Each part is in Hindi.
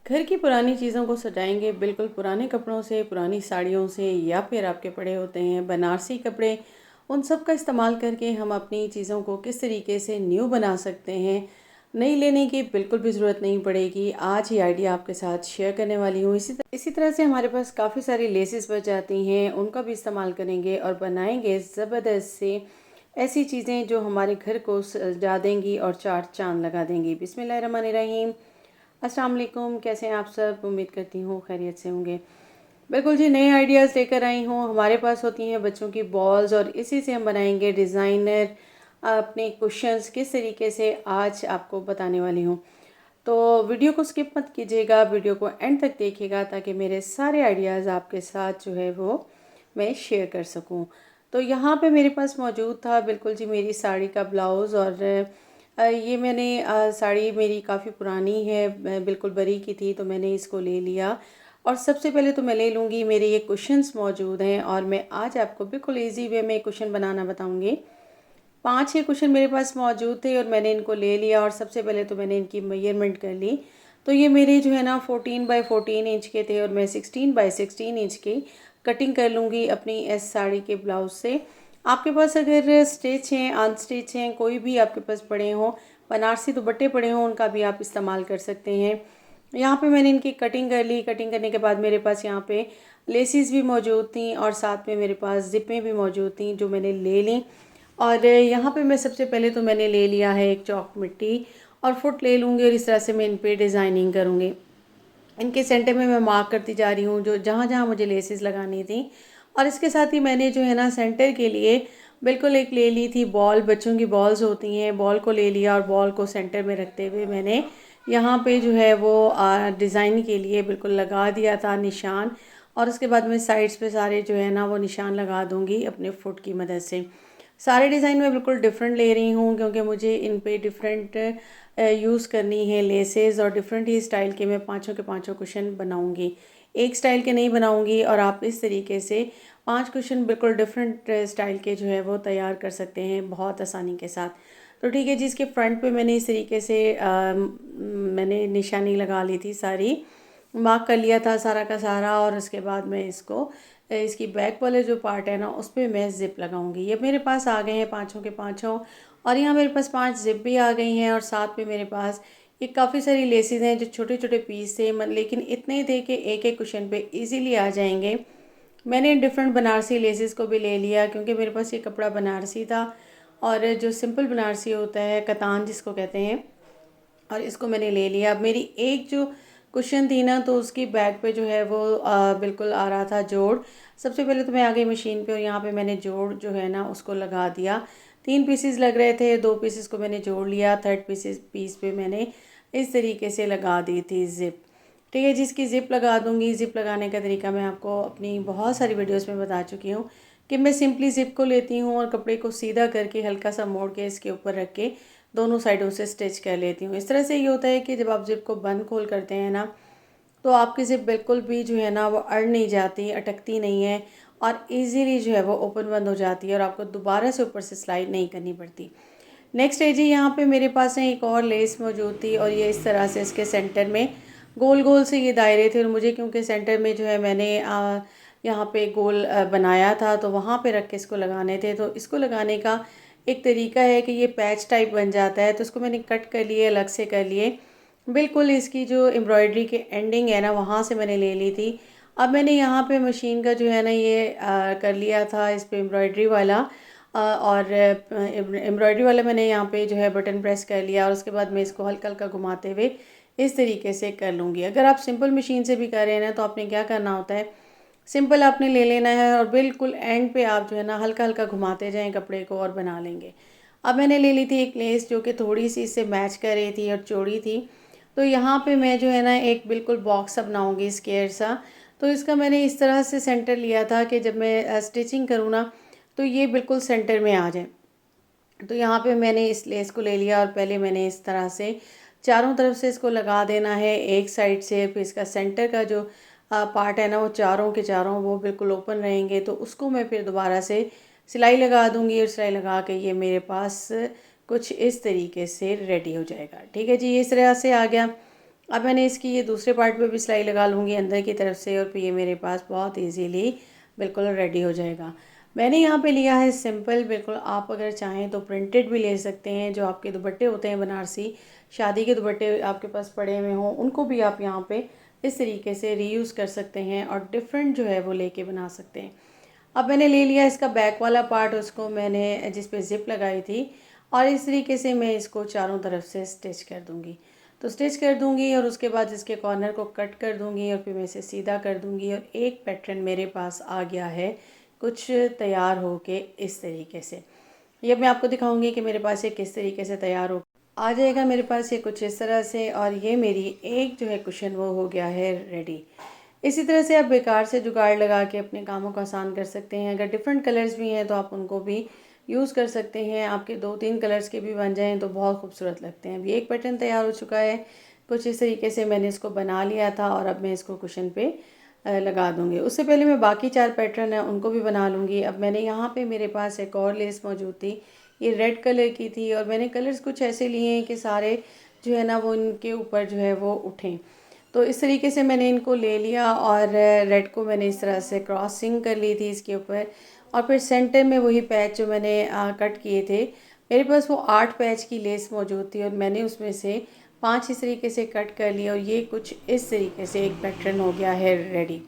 घर की पुरानी चीज़ों को सजाएंगे बिल्कुल पुराने कपड़ों से, पुरानी साड़ियों से, या फिर आपके पड़े होते हैं बनारसी कपड़े, उन सब का इस्तेमाल करके हम अपनी चीज़ों को किस तरीके से न्यू बना सकते हैं। नई लेने की बिल्कुल भी ज़रूरत नहीं पड़ेगी। आज ये आइडिया आपके साथ शेयर करने वाली हूँ। इसी तरह से हमारे पास काफ़ी सारी लेसेस बच जाती हैं, उनका भी इस्तेमाल करेंगे और बनाएंगे ज़बरदस्त से ऐसी चीज़ें जो हमारे घर को सजा देंगी और चार चांद लगा देंगी। बिस्मिल्लाहिर्रहमानिर्रहीम। अस्सलाम वालेकुम, कैसे हैं आप सब? उम्मीद करती हूँ खैरियत से होंगे। बिल्कुल जी, नए आइडियाज़ लेकर आई हूँ। हमारे पास होती हैं बच्चों की बॉल्स और इसी से हम बनाएंगे डिज़ाइनर अपने कुशन्स किस तरीके से, आज आपको बताने वाली हूँ। तो वीडियो को स्किप मत कीजिएगा, वीडियो को एंड तक देखिएगा ताकि मेरे सारे आइडियाज़ आपके साथ जो है वो मैं शेयर कर सकूँ। तो यहाँ पे मेरे पास मौजूद था बिल्कुल जी मेरी साड़ी का ब्लाउज़। और ये मैंने साड़ी मेरी काफ़ी पुरानी है, बिल्कुल बरी की थी, तो मैंने इसको ले लिया। और सबसे पहले तो मैं ले लूँगी, मेरे ये कुशन्स मौजूद हैं और मैं आज आपको बिल्कुल ईजी वे में कुशन बनाना बताऊँगी। 5-6 कुशन मेरे पास मौजूद थे और मैंने इनको ले लिया और सबसे पहले तो मैंने इनकी मेजरमेंट कर ली। तो ये मेरे जो है ना 14 बाय 14 इंच के थे और मैं 16 बाय 16 इंच की कटिंग कर लूँगी अपनी इस साड़ी के ब्लाउज से। आपके पास अगर स्टिच हैं, अनस्टिच हैं, कोई भी आपके पास पड़े हों, बनारसी दुपट्टे पड़े हों, उनका भी आप इस्तेमाल कर सकते हैं। यहाँ पे मैंने इनकी कटिंग कर ली। कटिंग करने के बाद मेरे पास यहाँ पे लेसिस भी मौजूद थी और साथ में मेरे पास ज़िपें भी मौजूद थी जो मैंने ले ली। और यहाँ पे मैं सबसे पहले तो मैंने ले लिया है एक चॉक मिट्टी और फुट ले लूँगी और इस तरह से मैं इन पे डिज़ाइनिंग करूँगी। इनके सेंटर में मैं मार्क करती जा रही हूँ जो जहाँ जहाँ मुझे लेसेस लगानी थी। और इसके साथ ही मैंने जो है ना सेंटर के लिए बिल्कुल एक ले ली थी बॉल, बच्चों की बॉल्स होती हैं, बॉल को ले लिया और बॉल को सेंटर में रखते हुए मैंने यहाँ पे जो है वो डिज़ाइन के लिए बिल्कुल लगा दिया था निशान। और उसके बाद मैं साइड्स पे सारे जो है ना वो निशान लगा दूँगी अपने फुट की मदद से। सारे डिज़ाइन मैं बिल्कुल डिफरेंट ले रही हूँ क्योंकि मुझे इन पे डिफरेंट यूज़ करनी है लेसेस, और डिफरेंट ही स्टाइल के मैं पाँचों के पाँचों कुशन बनाऊँगी। एक स्टाइल के नहीं बनाऊँगी। और आप इस तरीके से 5 कुशन बिल्कुल डिफरेंट स्टाइल के जो है वो तैयार कर सकते हैं बहुत आसानी के साथ। तो ठीक है जी, इसके फ्रंट पे मैंने इस तरीके से मैंने निशानी लगा ली थी सारी, मार्क कर लिया था सारा का सारा। और उसके बाद मैं इसको इसकी बैक वाले जो पार्ट है ना उस पर मैं ज़िप लगाऊंगी। ये मेरे पास आ गए हैं पाँचों के पाँचों। और यहाँ मेरे पास 5 ज़िप भी आ गई हैं और साथ में मेरे पास ये काफ़ी सारी लेसेस हैं जो छोटे छोटे पीस थे, लेकिन इतने थे कि एक एक कुशन पे इजीली आ जाएंगे। मैंने डिफरेंट बनारसी लेसेस को भी ले लिया क्योंकि मेरे पास ये कपड़ा बनारसी था और जो सिंपल बनारसी होता है, कतान जिसको कहते हैं, और इसको मैंने ले लिया। अब मेरी एक जो कुशन थी ना तो उसकी बैक पे जो है वो बिल्कुल आ रहा था जोड़। सबसे पहले तो मैं आ गई मशीन पे और यहाँ पे मैंने जोड़ जो है ना उसको लगा दिया। 3 पीसेस लग रहे थे, 2 पीसेस को मैंने जोड़ लिया, थर्ड पीस पे मैंने इस तरीके से लगा दी थी ज़िप। ठीक है, जिसकी ज़िप लगा दूँगी। ज़िप लगाने का तरीका मैं आपको अपनी बहुत सारी वीडियोस में बता चुकी हूँ कि मैं सिंपली ज़िप को लेती हूँ और कपड़े को सीधा करके हल्का सा मोड़ के इसके ऊपर रख के दोनों साइडों से स्टिच कर लेती हूँ। इस तरह से ये होता है कि जब आप ज़िप को बंद खोल करते हैं ना तो आपकी ज़िप बिल्कुल भी जो है ना वो अड़ नहीं जाती, अटकती नहीं है और इजीली जो है वो ओपन बंद हो जाती है और आपको दोबारा से ऊपर से सिलाई नहीं करनी पड़ती। नेक्स्ट है जी, यहाँ पे मेरे पास है एक और लेस मौजूद थी और ये इस तरह से इसके सेंटर में गोल गोल से ये दायरे थे और मुझे क्योंकि सेंटर में जो है मैंने यहाँ पे गोल बनाया था तो वहाँ पे रख के इसको लगाने थे। तो इसको लगाने का एक तरीका है कि ये पैच टाइप बन जाता है, तो इसको मैंने कट कर लिए, अलग से कर लिए। बिल्कुल इसकी जो एम्ब्रॉयडरी के एंडिंग है ना वहाँ से मैंने ले ली थी। अब मैंने यहाँ पे मशीन का जो है ना ये कर लिया था इस पे एम्ब्रॉयडरी वाला। और एम्ब्रॉयडरी वाला मैंने यहाँ पे जो है बटन प्रेस कर लिया और उसके बाद मैं इसको हल्का हल्का घुमाते हुए इस तरीके से कर लूँगी। अगर आप सिंपल मशीन से भी कर रहे हैं ना तो आपने क्या करना होता है, सिंपल आपने ले लेना है और बिल्कुल एंड पे आप जो है ना हल्का हल्का घुमाते जाएं कपड़े को और बना लेंगे। अब मैंने ले ली थी एक लेस जो कि थोड़ी सी इससे मैच कर रही थी और चौड़ी थी। तो यहाँ पे मैं जो है ना एक बिल्कुल बॉक्स सा बनाऊँगी स्क्वायर सा। तो इसका मैंने इस तरह से सेंटर लिया था कि जब मैं स्टिचिंग करूँ ना तो ये बिल्कुल सेंटर में आ जाए। तो यहाँ पे मैंने इस लेस को ले लिया और पहले मैंने इस तरह से चारों तरफ से इसको लगा देना है एक साइड से। फिर इसका सेंटर का जो पार्ट है ना वो चारों के चारों वो बिल्कुल ओपन रहेंगे, तो उसको मैं फिर दोबारा से सिलाई लगा दूँगी और सिलाई लगा के ये मेरे पास कुछ इस तरीके से रेडी हो जाएगा। ठीक है जी, इस तरह से आ गया। अब मैंने इसकी ये दूसरे पार्ट पे भी सिलाई लगा लूँगी अंदर की तरफ से, और फिर ये मेरे पास बहुत इजीली बिल्कुल रेडी हो जाएगा। मैंने यहाँ पे लिया है सिंपल, बिल्कुल आप अगर चाहें तो प्रिंटेड भी ले सकते हैं। जो आपके दुपट्टे होते हैं बनारसी, शादी के दुपट्टे आपके पास पड़े हुए हों, उनको भी आप यहाँ पे इस तरीके से रीयूज़ कर सकते हैं और डिफरेंट जो है वो लेके बना सकते हैं। अब मैंने ले लिया इसका बैक वाला पार्ट, उसको मैंने जिस पे ज़िप लगाई थी, और इस तरीके से मैं इसको चारों तरफ से स्टिच कर दूँगी। तो स्टिच कर दूँगी और उसके बाद इसके कॉर्नर को कट कर दूँगी और फिर मैं इसे सीधा कर दूँगी, और एक पैटर्न मेरे पास आ गया है कुछ तैयार हो के इस तरीके से। ये मैं आपको दिखाऊंगी कि मेरे पास ये किस तरीके से तैयार हो आ जाएगा मेरे पास ये कुछ इस तरह से, और ये मेरी एक जो है कुशन वो हो गया है रेडी। इसी तरह से आप बेकार से जुगाड़ लगा के अपने कामों को आसान कर सकते हैं। अगर डिफरेंट कलर्स भी हैं तो आप उनको भी यूज़ कर सकते हैं। आपके 2-3 कलर्स के भी बन जाएँ तो बहुत खूबसूरत लगते हैं। अभी एक पैटर्न तैयार हो चुका है, कुछ इस तरीके से मैंने इसको बना लिया था, और अब मैं इसको कुशन पे लगा दूँगी। उससे पहले मैं बाकी 4 पैटर्न हैं उनको भी बना लूँगी। अब मैंने यहाँ पे मेरे पास एक और लेस मौजूद थी, ये रेड कलर की थी, और मैंने कलर्स कुछ ऐसे लिए हैं कि सारे जो है ना वो इनके ऊपर जो है वो उठें। तो इस तरीके से मैंने इनको ले लिया, और रेड को मैंने इस तरह से क्रॉसिंग कर ली थी इसके ऊपर, और फिर सेंटर में वही पैच जो मैंने कट किए थे, मेरे पास वो 8 पैच की लेस मौजूद थी, और मैंने उसमें से 5 इस तरीके से कट कर लिए, और ये कुछ इस तरीके से एक पैटर्न हो गया है रेडी।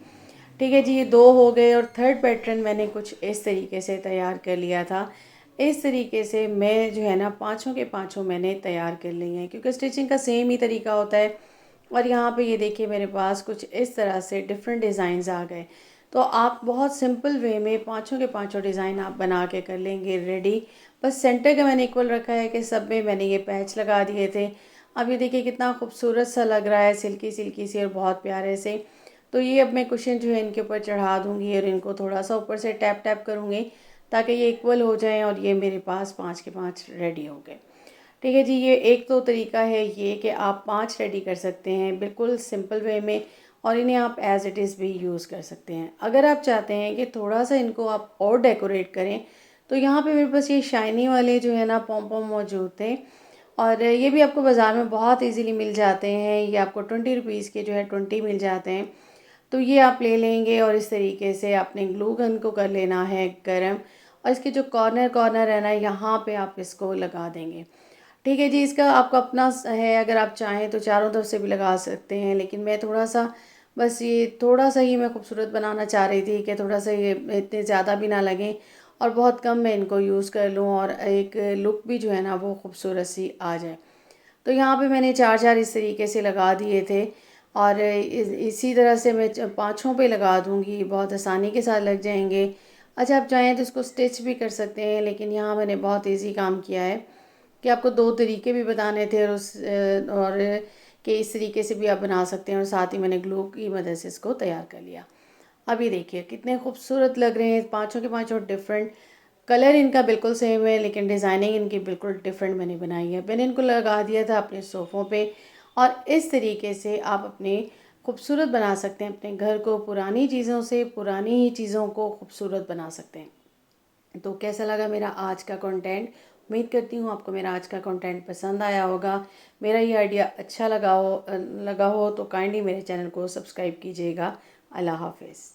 ठीक है जी, ये 2 हो गए, और थर्ड पैटर्न मैंने कुछ इस तरीके से तैयार कर लिया था। इस तरीके से मैं जो है ना पाँचों के पाँचों मैंने तैयार कर लिए हैं, क्योंकि स्टिचिंग का सेम ही तरीका होता है। और यहाँ पे ये देखिए मेरे पास कुछ इस तरह से डिफरेंट डिज़ाइंस आ गए। तो आप बहुत सिंपल वे में पाँचों के पाँचों डिज़ाइन आप बना के कर लेंगे रेडी। बस सेंटर का मैंने इक्वल रखा है कि सब में मैंने ये पैच लगा दिए थे। अब ये देखिए कितना खूबसूरत सा लग रहा है, सिल्की सिल्की सी और बहुत प्यारे से। तो ये अब मैं कुशन जो है इनके ऊपर चढ़ा दूँगी, और इनको थोड़ा सा ऊपर से टैप टैप करूँगी ताकि ये इक्वल हो जाएँ, और ये मेरे पास 5 के 5 रेडी हो गए। ठीक है जी, ये एक तो तरीका है ये कि आप 5 रेडी कर सकते हैं बिल्कुल सिंपल वे में, और इन्हें आप एज़ इट इज़ भी यूज़ कर सकते हैं। अगर आप चाहते हैं कि थोड़ा सा इनको आप और डेकोरेट करें, तो यहाँ पे मेरे पास ये शाइनी वाले जो है ना पॉम पॉम मौजूद थे, और ये भी आपको बाज़ार में बहुत इजीली मिल जाते हैं। ये आपको 20 रुपीज़ के जो है 20 मिल जाते हैं। तो ये आप ले लेंगे, और इस तरीके से आपने ग्लू गन को कर लेना है गरम, और इसके जो कॉर्नर कॉर्नर है ना यहाँ पे आप इसको लगा देंगे। ठीक है जी, इसका आपका अपना है, अगर आप चाहें तो चारों तरफ से भी लगा सकते हैं, लेकिन मैं थोड़ा सा बस ये थोड़ा सा ही मैं खूबसूरत बनाना चाह रही थी कि थोड़ा सा ये इतने ज़्यादा भी ना लगें, और बहुत कम मैं इनको यूज़ कर लूँ, और एक लुक भी जो है ना वो खूबसूरत सी आ जाए। तो यहाँ पे मैंने 4-4 इस तरीके से लगा दिए थे, और इसी तरह से मैं पाँचों पे लगा दूँगी, बहुत आसानी के साथ लग जाएंगे। अच्छा, आप चाहें तो इसको स्टिच भी कर सकते हैं, लेकिन यहाँ मैंने बहुत ईजी काम किया है कि आपको 2 तरीके भी बताने थे, और कि इस तरीके से भी आप बना सकते हैं, और साथ ही मैंने ग्लू की मदद से इसको तैयार कर लिया। अब ये देखिए कितने खूबसूरत लग रहे हैं, पाँचों के पाँचों डिफरेंट कलर इनका बिल्कुल सेम है, लेकिन डिज़ाइनिंग इनकी बिल्कुल डिफरेंट मैंने बनाई है। मैंने इनको लगा दिया था अपने सोफ़ों पे, और इस तरीके से आप अपने खूबसूरत बना सकते हैं अपने घर को, पुरानी चीज़ों से पुरानी ही चीज़ों को खूबसूरत बना सकते हैं। तो कैसा लगा मेरा आज का कंटेंट? उम्मीद करती हूँ आपको मेरा आज का कंटेंट पसंद आया होगा। मेरा ये आइडिया अच्छा लगा हो तो काइंडली मेरे चैनल को सब्सक्राइब कीजिएगा। अल्लाह हाफ़िज़।